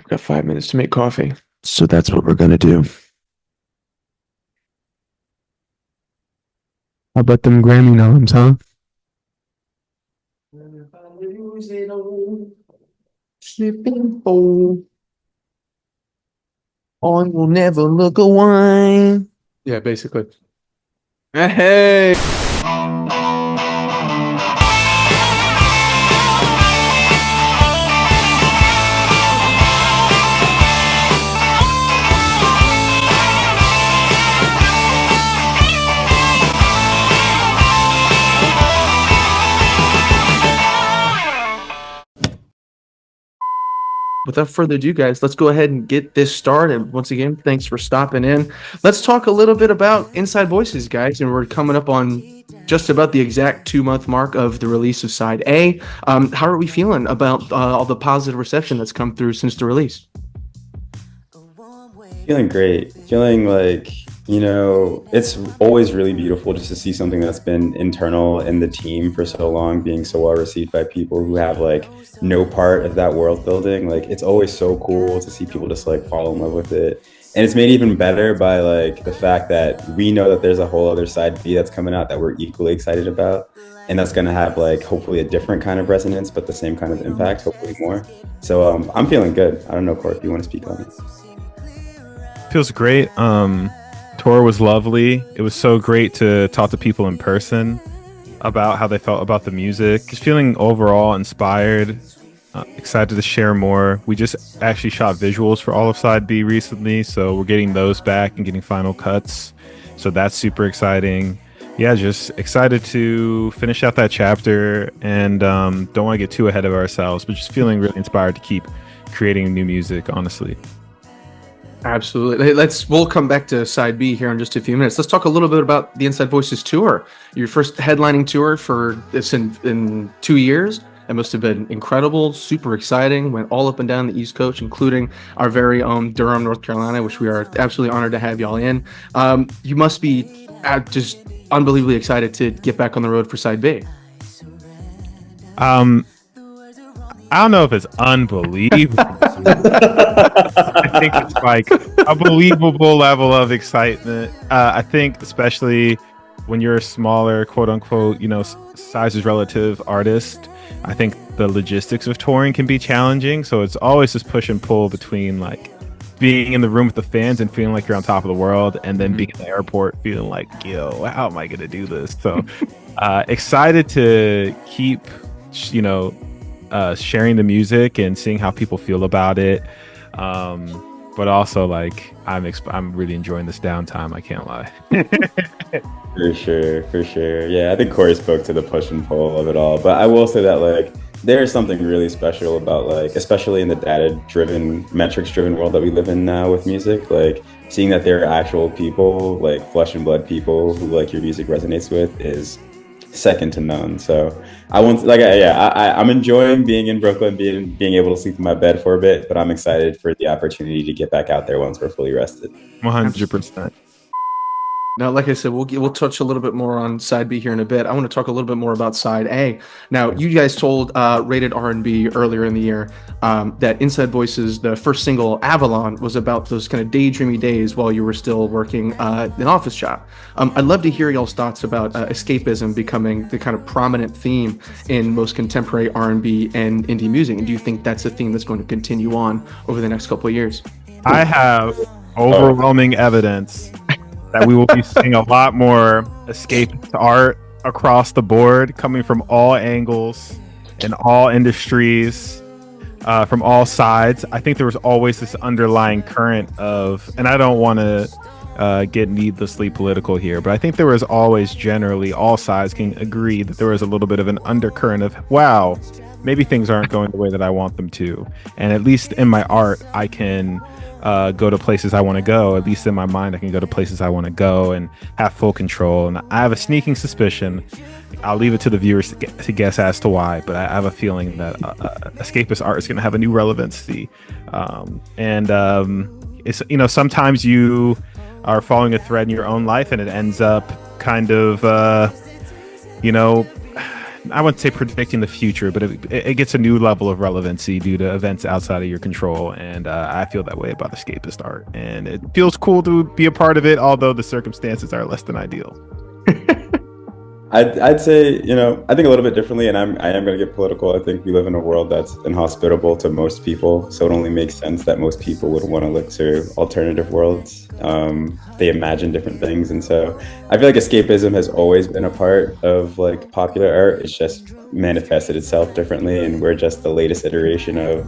I've got 5 minutes to make coffee. So that's what we're gonna do. How about them Grammy noms, huh? If I lose it all, slip and fall, I will never look away. Yeah, basically. Hey. Without further ado, guys, let's go ahead and get this started. Once again, thanks for stopping in. Let's talk a little bit about Inside Voices, guys. And we're coming up on just about the exact 2-month mark of the release of Side A. How are we feeling about all the positive reception that's come through since the release? Feeling great. Feeling like, it's always really beautiful just to see something that's been internal in the team for so long being so well received by people who have like no part of that world building. Like it's always so cool to see people just like fall in love with it. And it's made even better by like the fact that we know that there's a whole other side B that's coming out that we're equally excited about. And that's going to have like hopefully a different kind of resonance, but the same kind of impact, hopefully more. So I'm feeling good. I don't know, Court, if you want to speak on it. Feels great. Tour was lovely. It was so great to talk to people in person about how they felt about the music. Just feeling overall inspired, excited to share more. We just actually shot visuals for all of Side B recently, so we're getting those back and getting final cuts. So that's super exciting. Yeah, just excited to finish out that chapter and don't want to get too ahead of ourselves, but just feeling really inspired to keep creating new music, honestly. Absolutely. We'll come back to Side B here in just a few minutes. Let's talk a little bit about the Inside Voices tour. Your first headlining tour for this in 2 years. It must have been incredible, super exciting. Went all up and down the East Coast, including our very own Durham, North Carolina, which we are absolutely honored to have y'all in. You must be just unbelievably excited to get back on the road for Side B. I don't know if it's unbelievable. I think it's like a believable level of excitement. I think especially when you're a smaller, quote unquote, size is relative artist, I think the logistics of touring can be challenging. So it's always this push and pull between like being in the room with the fans and feeling like you're on top of the world, and then being in the airport feeling like, yo, how am I going to do this? So excited to keep, sharing the music and seeing how people feel about it, but also like I'm really enjoying this downtime. I can't lie. For sure. Yeah, I think Corey spoke to the push and pull of it all, but I will say that like there's something really special about like, especially in the data-driven, metrics-driven world that we live in now with music, like seeing that there are actual people, like flesh and blood people who like your music resonates with is second to none. So I'm enjoying being in Brooklyn, being able to sleep in my bed for a bit, but I'm excited for the opportunity to get back out there once we're fully rested. 100%. Now, like I said, we'll touch a little bit more on Side B here in a bit. I want to talk a little bit more about Side A. Now, you guys told Rated R&B earlier in the year that Inside Voices, the first single, Avalon, was about those kind of daydreamy days while you were still working an office job. I'd love to hear y'all's thoughts about escapism becoming the kind of prominent theme in most contemporary R&B and indie music. And do you think that's a theme that's going to continue on over the next couple of years? I have overwhelming evidence that we will be seeing a lot more escapist art across the board, coming from all angles, in all industries, from all sides. I think there was always this underlying current of, and I don't want to get needlessly political here, but I think there was always generally all sides can agree that there was a little bit of an undercurrent of, wow, maybe things aren't going the way that I want them to. And at least in my art, I can go to places I want to go. At least in my mind, I can go to places I want to go and have full control. And I have a sneaking suspicion, I'll leave it to the viewers to guess as to why, but I have a feeling that escapist art is going to have a new relevancy. It's, sometimes you are following a thread in your own life and it ends up kind of, I wouldn't say predicting the future, but it gets a new level of relevancy due to events outside of your control. And I feel that way about escapist art, and it feels cool to be a part of it, although the circumstances are less than ideal. I'd say, I think a little bit differently, and I am going to get political. I think we live in a world that's inhospitable to most people, so it only makes sense that most people would want to look to alternative worlds. They imagine different things, and so I feel like escapism has always been a part of like popular art. It's just manifested itself differently, and we're just the latest iteration of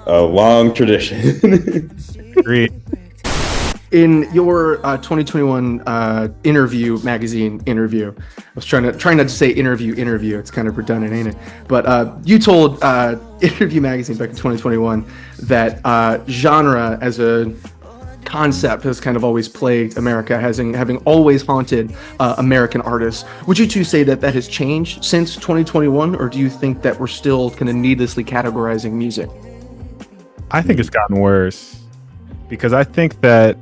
a long tradition. Agreed. In your 2021 magazine interview, I was trying not to say interview. It's kind of redundant, ain't it? But you told Interview magazine back in 2021 that genre as a concept has kind of always plagued America, having always haunted American artists. Would you two say that has changed since 2021, or do you think that we're still kind of needlessly categorizing music? I think it's gotten worse, because I think that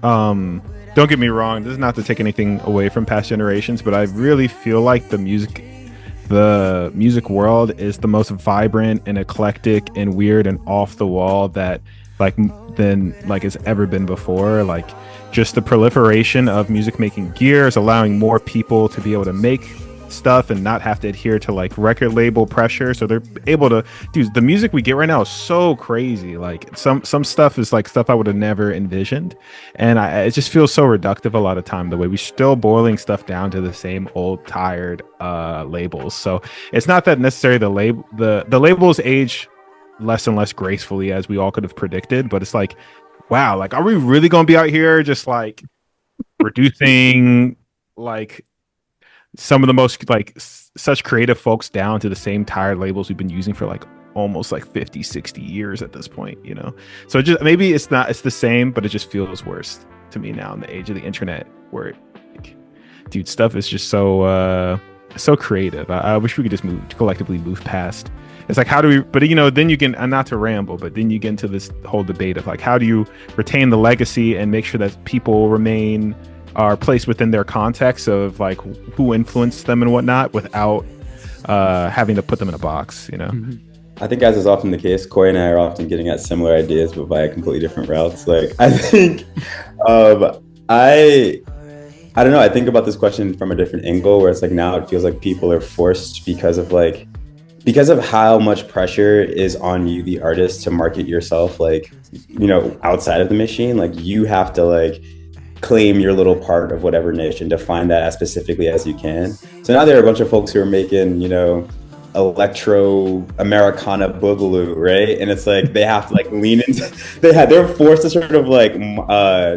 don't get me wrong, this is not to take anything away from past generations, but I really feel like the music world is the most vibrant and eclectic and weird and off the wall that has ever been before. Like, just the proliferation of music making gear is allowing more people to be able to make stuff and not have to adhere to like record label pressure, so they're able to the music we get right now is so crazy. Like some stuff is like stuff I would have never envisioned, and it just feels so reductive a lot of time, the way we're still boiling stuff down to the same old tired labels. So it's not that necessarily the labels age less and less gracefully as we all could have predicted, but it's like, wow, like, are we really gonna be out here just like reducing like some of the most like such creative folks down to the same tired labels we've been using for like almost like 50-60 years at this point, so just maybe it's the same, but it just feels worse to me now in the age of the internet, where stuff is just so creative. I wish we could just collectively move past. It's like, how do we, but then you can, not to ramble, but then you get into this whole debate of like, how do you retain the legacy and make sure that people are placed within their context of like who influenced them and whatnot, without having to put them in a box, Mm-hmm. I think, as is often the case, Coy and I are often getting at similar ideas, but via completely different routes. Like, I think, I don't know. I think about this question from a different angle, where it's like, now it feels like people are forced because of how much pressure is on you, the artist, to market yourself, like, outside of the machine. Like, you have to like claim your little part of whatever niche and define that as specifically as you can. So now there are a bunch of folks who are making, electro Americana boogaloo, right? And it's like they have to like lean into they're forced to sort of like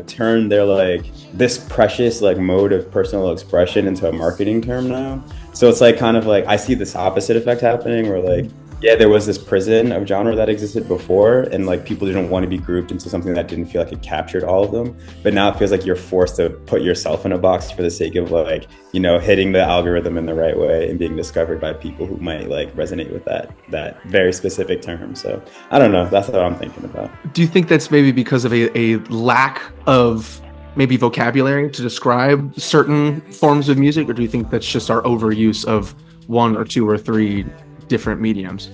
turn their like this precious like mode of personal expression into a marketing term now. So it's like kind of like I see this opposite effect happening, where like, yeah, there was this prison of genre that existed before, and like people didn't want to be grouped into something that didn't feel like it captured all of them. But now it feels like you're forced to put yourself in a box for the sake of like, hitting the algorithm in the right way and being discovered by people who might like resonate with that very specific term. So I don't know. That's what I'm thinking about. Do you think that's maybe because of a lack of maybe vocabulary to describe certain forms of music, or do you think that's just our overuse of one or two or three different mediums?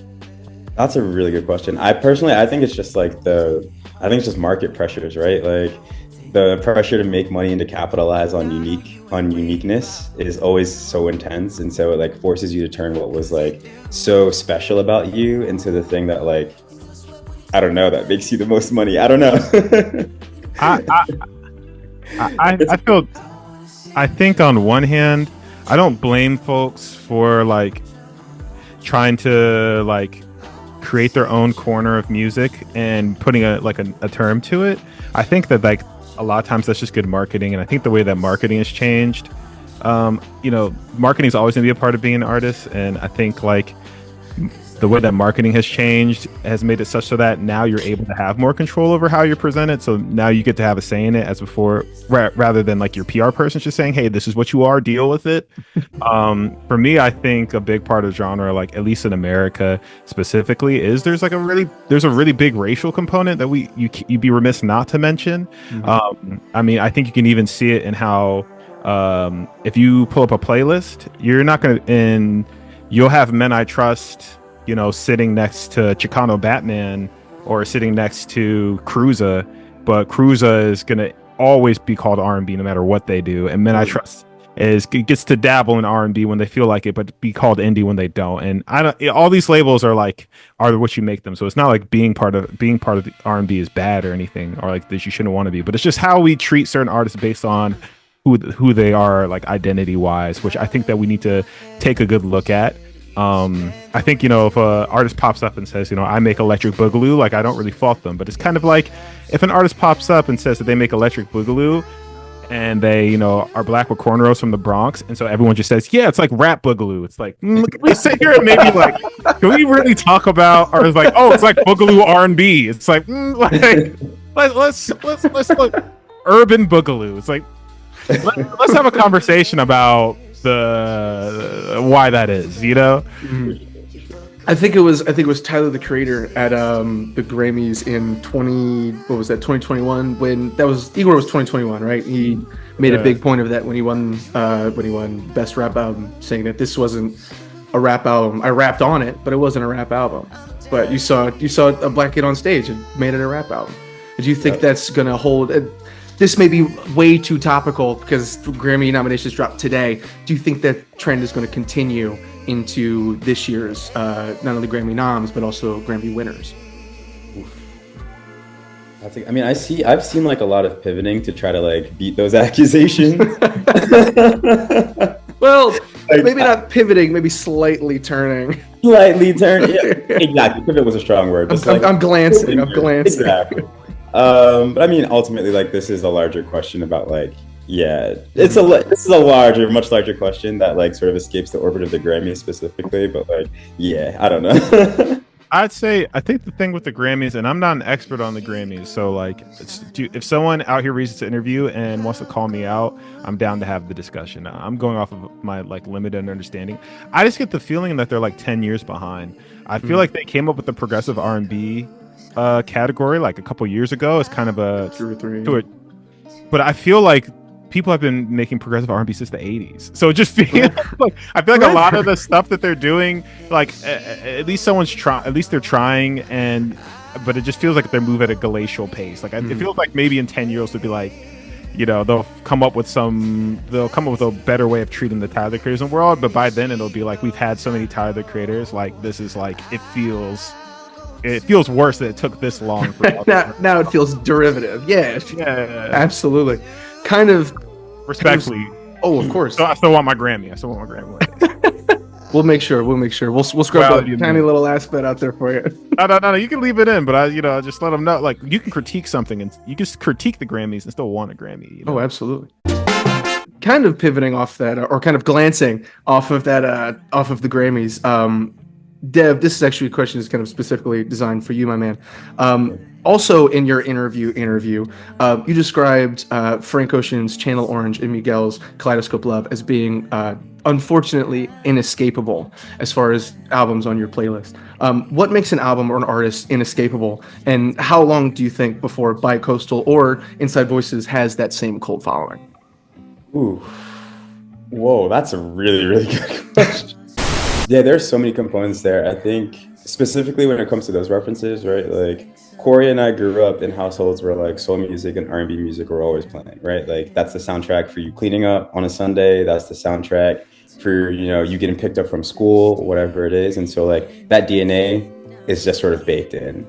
That's a really good question. I think it's just like market pressures, right? Like the pressure to make money and to capitalize on uniqueness is always so intense, and so it like forces you to turn what was like so special about you into the thing that like, I don't know, that makes you the most money. I don't know. I think on one hand, I don't blame folks for like trying to like create their own corner of music and putting a term to it. I think that like a lot of times that's just good marketing, and I think the way that marketing has changed, marketing is always going to be a part of being an artist, and I think like the way that marketing has changed has made it such so that now you're able to have more control over how you're presented. So now you get to have a say in it, as before, rather than like your PR person just saying, hey, this is what you are, deal with it. For me, I think a big part of genre, like at least in America specifically, is there's a really big racial component that you'd be remiss not to mention. Mm-hmm. I mean, I think you can even see it in how if you pull up a playlist, you're not going to you'll have Men I Trust, sitting next to Chicano Batman or sitting next to Cruza, but Cruza is gonna always be called R&B no matter what they do, and Men I Trust gets to dabble in R&B when they feel like it, but be called indie when they don't. And I don't. All these labels are what you make them. So it's not like being part of the R&B is bad or anything, or like that you shouldn't want to be. But it's just how we treat certain artists based on who they are, like identity wise, which I think that we need to take a good look at. I think if a artist pops up and says, I make electric boogaloo, like I don't really fault them, but it's kind of like if an artist pops up and says that they make electric boogaloo and they are black with cornrows from the Bronx, and so everyone just says, yeah, it's like rap boogaloo. It's like, can we sit here and maybe like, can we really talk about, or it's like, oh, it's like boogaloo R&B. It's like, let's look urban boogaloo. It's like, let's have a conversation about the why that is, I think it was Tyler the Creator at the Grammys in 2021 when that was Igor was 2021, right? He made a big point of that when he won Best Rap Album, saying that this wasn't a rap album. I rapped on it, but it wasn't a rap album. But you saw a black kid on stage and made it a rap album. Do you think that's gonna hold? This may be way too topical because Grammy nominations dropped today. Do you think that trend is going to continue into this year's not only Grammy noms but also Grammy winners? I've seen like a lot of pivoting to try to like beat those accusations. Well, maybe not pivoting, maybe slightly turning. Slightly turning, yeah, exactly. Pivot was a strong word. I'm glancing. Exactly. But I mean, ultimately, like this is a larger question about like, this is a much larger question that like sort of escapes the orbit of the Grammys specifically. But like, I don't know. I think the thing with the Grammys, and I'm not an expert on the Grammys, so like, if someone out here reads this interview and wants to call me out, I'm down to have the discussion. I'm going off of my like limited understanding. I just get the feeling that they're like 10 years behind. I feel like they came up with the progressive R&B category like a couple years ago. It's kind of a 2 or 3. But I feel like people have been making progressive R&B since the 80s. So it just feels like I feel like a lot of the stuff that they're doing, like at least they're trying, but it just feels like they're moving at a glacial pace. Like it feels like maybe in 10 years they'll be like, they'll come up with a better way of treating the Tyler the Creators in the world. But by then it'll be like, we've had so many Tyler the Creators. Like this is like, it feels worse that it took this long. For now it feels derivative. Yeah, absolutely. Kind of respectfully. Oh, of course. So I still want my Grammy. We'll make sure. We'll scrub that tiny little aspect out there for you. No. You can leave it in, but just let them know. Like you can critique something, and you can critique the Grammys and still want a Grammy. Oh, absolutely. Kind of pivoting off that, or kind of glancing off of that, off of the Grammys. Dev, this is actually a question that's kind of specifically designed for you, my man. Also, in your interview, you described Frank Ocean's Channel Orange and Miguel's Kaleidoscope Love as being unfortunately inescapable as far as albums on your playlist. What makes an album or an artist inescapable, and how long do you think before Bicoastal or Inside Voices has that same cult following? Ooh, whoa, that's a really, really good question. Yeah, there's so many components there. I think specifically when it comes to those references, right? Like Corey and I grew up in households where like soul music and R&B music were always playing, right? Like that's the soundtrack for you cleaning up on a Sunday. That's the soundtrack for, you getting picked up from school, whatever it is. And so like that DNA is just sort of baked in.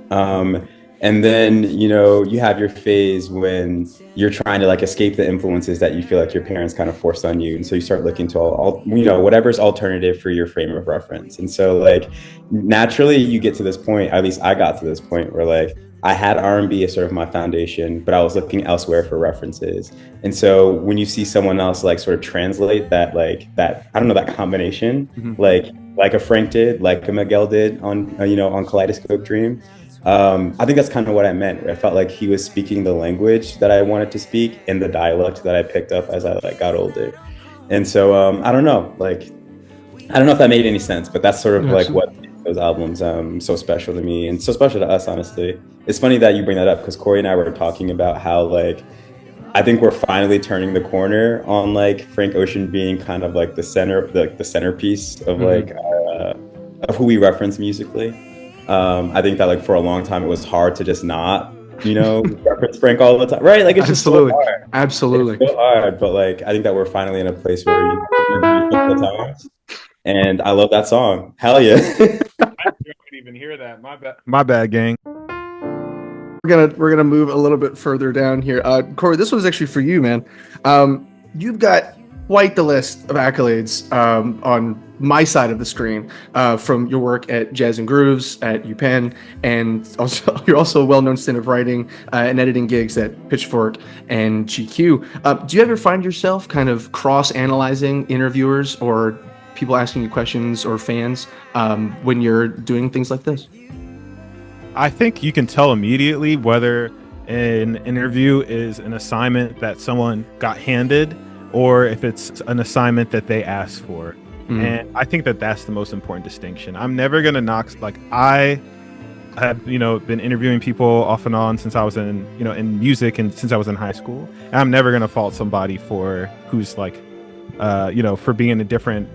And then, you have your phase when you're trying to like escape the influences that you feel like your parents kind of forced on you. And so you start looking to all whatever's alternative for your frame of reference. And so like naturally you get to this point, at least I got to this point where like I had R&B as sort of my foundation, but I was looking elsewhere for references. And so when you see someone else like sort of translate that combination, like a Frank did, like a Miguel did on Kaleidoscope Dream. I think that's kind of what I meant. I felt like he was speaking the language that I wanted to speak in the dialect that I picked up as I got older. And so I don't know if that made any sense, but that's sort of like what made those albums so special to me and so special to us, honestly. It's funny that you bring that up because Corey and I were talking about how like I think we're finally turning the corner on like Frank Ocean being kind of like the centerpiece of like of who we reference musically. I think that like for a long time it was hard to just not, reference Frank all the time, right? Like it's just so hard. Absolutely. It's so hard, but like I think that we're finally in a place where we a couple times, and I love that song. Hell yeah! I didn't even hear that. My bad, gang. We're gonna move a little bit further down here. Corey, this one's actually for you, man. You've got quite the list of accolades on my side of the screen from your work at Jazz and Grooves at UPenn, and also you're also a well-known stint of writing and editing gigs at Pitchfork and GQ. Do you ever find yourself kind of cross-analyzing interviewers or people asking you questions or fans when you're doing things like this? I think you can tell immediately whether an interview is an assignment that someone got handed or if it's an assignment that they asked for. And I think that that's the most important distinction. I'm never going to knock, like I have, been interviewing people off and on since I was in, in music and since I was in high school. And I'm never going to fault somebody for who's like, for being at different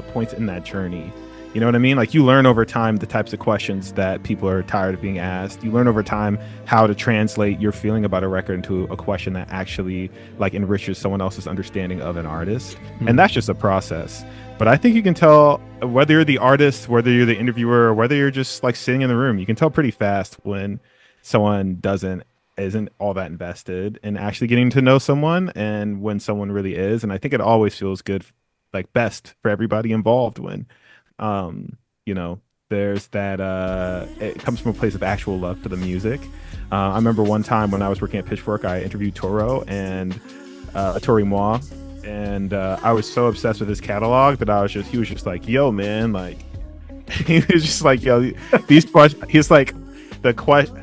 points in that journey. You know what I mean? Like you learn over time the types of questions that people are tired of being asked. You learn over time how to translate your feeling about a record into a question that actually like enriches someone else's understanding of an artist. And that's just a process. But I think you can tell whether you're the artist, whether you're the interviewer, or whether you're just like sitting in the room, you can tell pretty fast when someone isn't all that invested in actually getting to know someone and when someone really is. And I think it always feels good, like best for everybody involved when there's that it comes from a place of actual love for the music. I remember one time when I was working at Pitchfork, I interviewed Toro and Tori Moi, and I was so obsessed with his catalog that he was just like, yo man, like he was just like, yo, these questions, he's like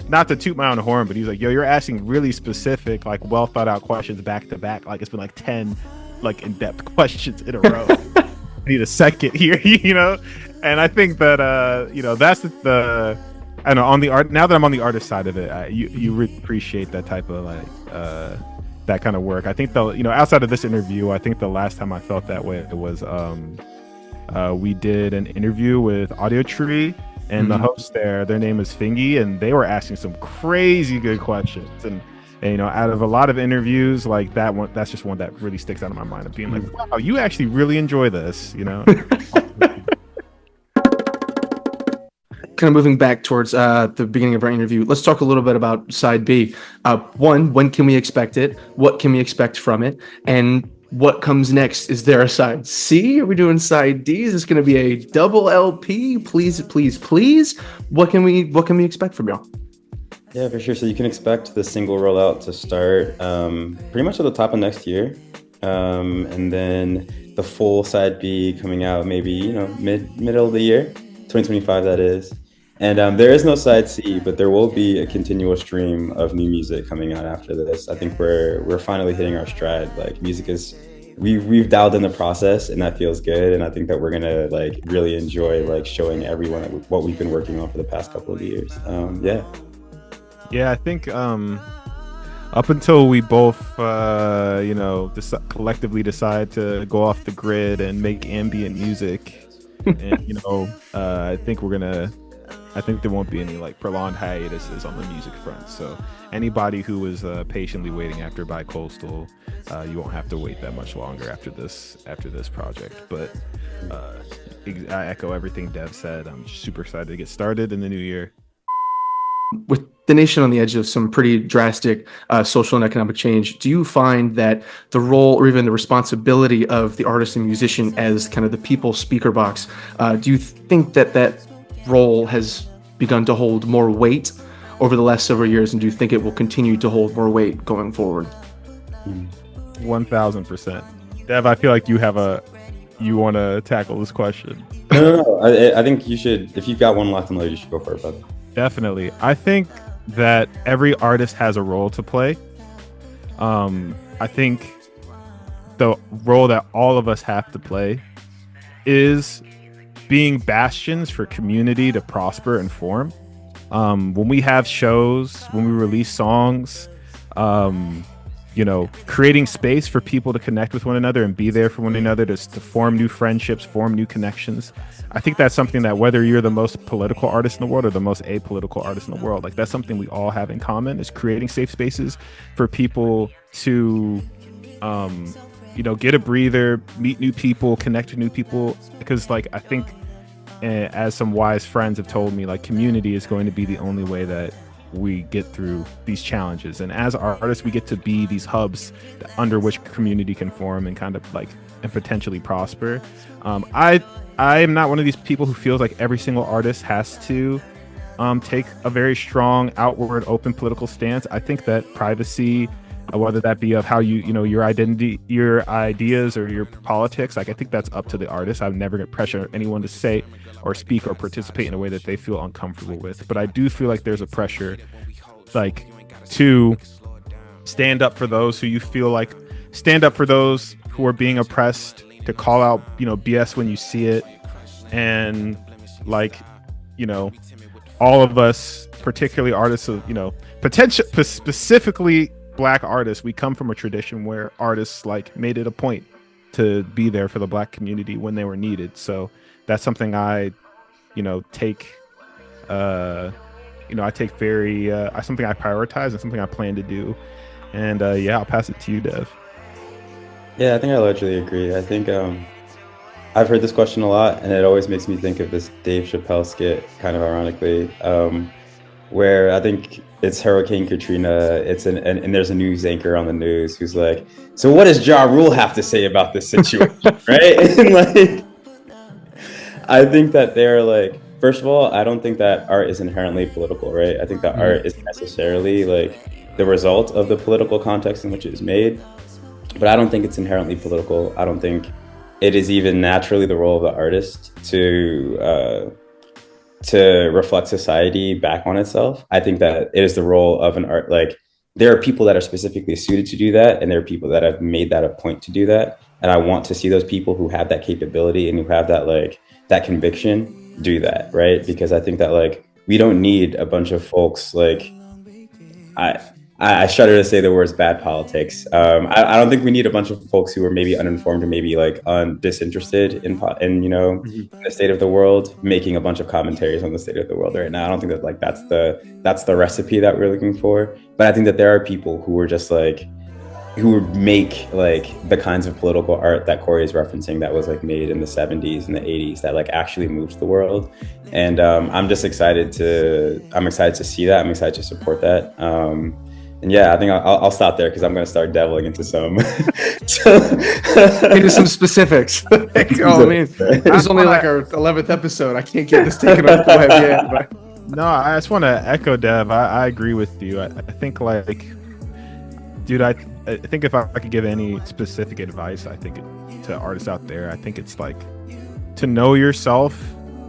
not to toot my own horn, but he's like, yo, you're asking really specific, like well thought out questions back to back, like it's been like 10 like in-depth questions in a row. I need a second here, and I think that that's the I know on the art. Now that I'm on the artist side of it, you really appreciate that type of like that kind of work. I think outside of this interview, I think the last time I felt that way it was we did an interview with Audio Tree, and the host their name is Fingy, and they were asking some crazy good questions and out of a lot of interviews like that one, that's just one that really sticks out of my mind of being like, wow, you actually really enjoy this, Kind of moving back towards the beginning of our interview, let's talk a little bit about side B. One, when can we expect it? What can we expect from it? And what comes next? Is there a side C? Are we doing side D? Is this going to be a double LP? Please. What can we expect from y'all? Yeah, for sure. So you can expect the single rollout to start pretty much at the top of next year. And then the full side B coming out maybe, middle of the year, 2025 that is. And there is no side C, but there will be a continual stream of new music coming out after this. I think we're finally hitting our stride. Like music is, we've dialed in the process and that feels good. And I think that we're gonna like really enjoy like showing everyone what we've been working on for the past couple of years. Yeah, I think up until we both, collectively decide to go off the grid and make ambient music, and I think there won't be any like prolonged hiatuses on the music front. So anybody who was patiently waiting after Bicoastal, you won't have to wait that much longer after this project. But I echo everything Dev said. I'm super excited to get started in the new year. With the nation on the edge of some pretty drastic social and economic change, do you find that the role or even the responsibility of the artist and musician as kind of the people's speaker box, do you think that role has begun to hold more weight over the last several years, and do you think it will continue to hold more weight going forward? 1000%. Dev, I feel like you want to tackle this question. No. I think you should, if you've got one left in there, you should go for it, brother. Definitely. I think that every artist has a role to play. I think the role that all of us have to play is being bastions for community to prosper and form. When we have shows, when we release songs, creating space for people to connect with one another and be there for one another, to form new friendships, form new connections. I think that's something that, whether you're the most political artist in the world or the most apolitical artist in the world, like, that's something we all have in common, is creating safe spaces for people to get a breather, meet new people, connect to new people. Because, like, I think, as some wise friends have told me, like, community is going to be the only way that we get through these challenges. And as artists, we get to be these hubs under which community can form and kind of, like, and potentially prosper. I am not one of these people who feels like every single artist has to take a very strong, outward, open political stance. I think that privacy, whether that be of how your identity, your ideas, or your politics, like, I think that's up to the artist. I'm never going to pressure anyone to say or speak or participate in a way that they feel uncomfortable with. But I do feel like there's a pressure, like, to stand up for those who you feel like, stand up for those who are being oppressed, to call out, BS when you see it. And, like, all of us, particularly artists of, specifically Black artists, we come from a tradition where artists, like, made it a point to be there for the Black community when they were needed. So that's something I take something I prioritize and something I plan to do. And I'll pass it to you, Dev. Yeah, I think I largely agree. I think I've heard this question a lot, and it always makes me think of this Dave Chappelle skit, kind of ironically, where I think it's Hurricane Katrina. And there's a news anchor on the news who's like, "So what does Ja Rule have to say about this situation?" Right? And, like, I think that they're like, first of all, I don't think that art is inherently political, right? I think that art is necessarily, like, the result of the political context in which it is made. But I don't think it's inherently political. I don't think it is even naturally the role of the artist to reflect society back on itself. I think that it is the role of an art. Like, there are people that are specifically suited to do that, and there are people that have made that a point to do that. And I want to see those people who have that capability and who have that, like, that conviction do that, right? Because I think that, like, we don't need a bunch of folks, like, I shudder to say the words bad politics. I don't think we need a bunch of folks who are maybe uninformed or maybe, like, disinterested in the state of the world, making a bunch of commentaries on the state of the world right now. I don't think that, like, that's the recipe that we're looking for. But I think that there are people who are just, like, who would make, like, the kinds of political art that Corey is referencing that was, like, made in the 70s and the 80s that, like, actually moves the world. And I'm excited to see that. I'm excited to support that. And yeah, I think I'll stop there because I'm going to start delving into some into some specifics. This is only like our 11th episode. I can't get this taken off the web yet. But. No, I just want to echo Dev. I agree with you. I think, like, dude, I think if I could give any specific advice, I think to artists out there, I think it's, like, to know yourself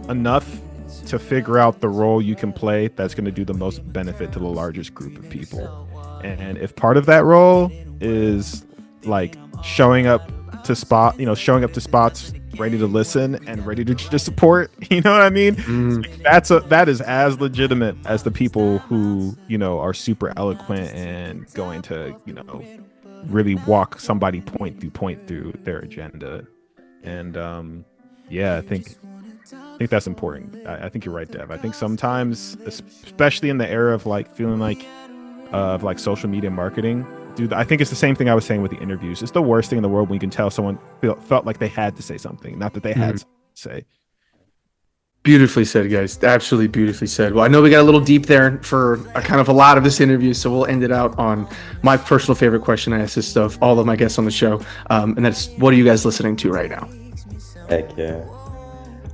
enough to figure out the role you can play that's going to do the most benefit to the largest group of people. And if part of that role is, like, showing up to spots ready to listen and ready to just support, you know what I mean? That is as legitimate as the people who, are super eloquent and going to, really walk somebody point through their agenda. And I think that's important. I think you're right, Dev. I think sometimes, especially in the era of, like, feeling like of, like, social media marketing, dude, I think it's the same thing I was saying with the interviews. It's the worst thing in the world when you can tell someone felt like they had to say something, not that they had to say. Beautifully said, guys. Absolutely beautifully said. Well, I know we got a little deep there for a lot of this interview, so we'll end it out on my personal favorite question I ask this of all of my guests on the show, and that's, what are you guys listening to right now? Heck yeah.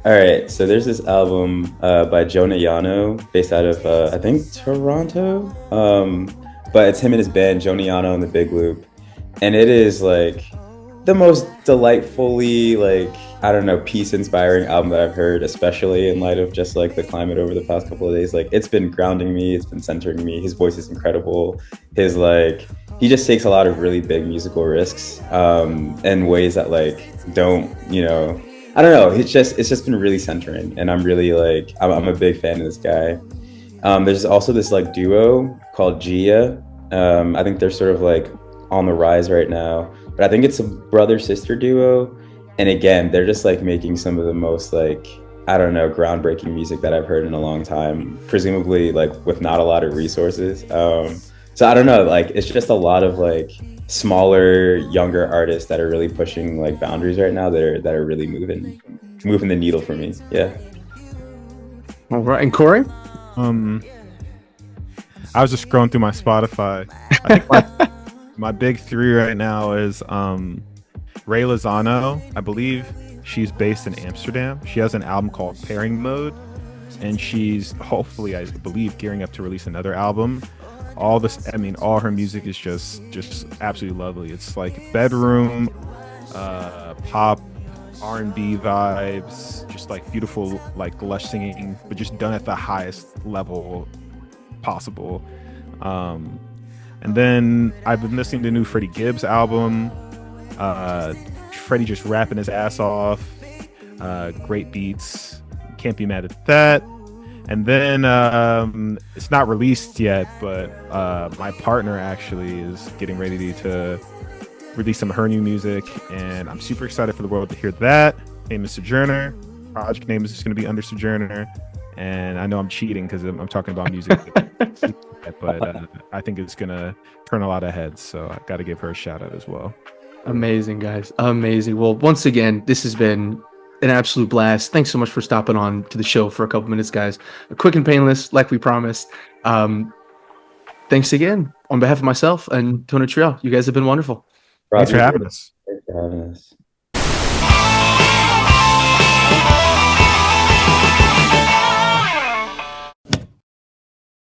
All right, so there's this album by Jonah Yano, based out of, I think, Toronto. But it's him and his band, Jonah Yano and the Big Loop. And it is, like, the most delightfully, like, I don't know, peace-inspiring album that I've heard, especially in light of just, like, the climate over the past couple of days. Like, it's been grounding me, it's been centering me. His voice is incredible. His, like, he just takes a lot of really big musical risks in ways that, like, don't, I don't know. It's just been really centering, and I'm really, like, I'm a big fan of this guy. There's also this, like, duo called Gia. I think they're sort of, like, on the rise right now. But I think it's a brother sister duo, and again, they're just like making some of the most like, I don't know, groundbreaking music that I've heard in a long time. Presumably, like with not a lot of resources. So I don't know, like it's just a lot of like smaller, younger artists that are really pushing like boundaries right now. That are really moving the needle for me. Yeah. All right, and Corey. Um, I was just scrolling through my Spotify. I think my big three right now is Ray Lozano. I believe she's based in Amsterdam. She has an album called Pairing Mode, and she's hopefully, I believe, gearing up to release another album. All this, I mean, all her music is just absolutely lovely. It's like bedroom, pop, R&B vibes, just like beautiful, like lush singing, but just done at the highest level possible. And then I've been listening to the new Freddie Gibbs album. Freddie just rapping his ass off. Great beats. Can't be mad at that. And then it's not released yet, but my partner actually is getting ready to release some of her new music, and I'm super excited for the world to hear that. Name is Sojourner. Project name is just going to be under Sojourner. And I know I'm cheating because I'm talking about music, but I think it's going to turn a lot of heads. So I got to give her a shout out as well. Amazing, guys. Amazing. Well, once again, this has been an absolute blast. Thanks so much for stopping on to the show for a couple minutes, guys. Quick and painless, like we promised. Thanks again on behalf of myself and Tonitruale. You guys have been wonderful. Thanks for having us. Thanks for having us.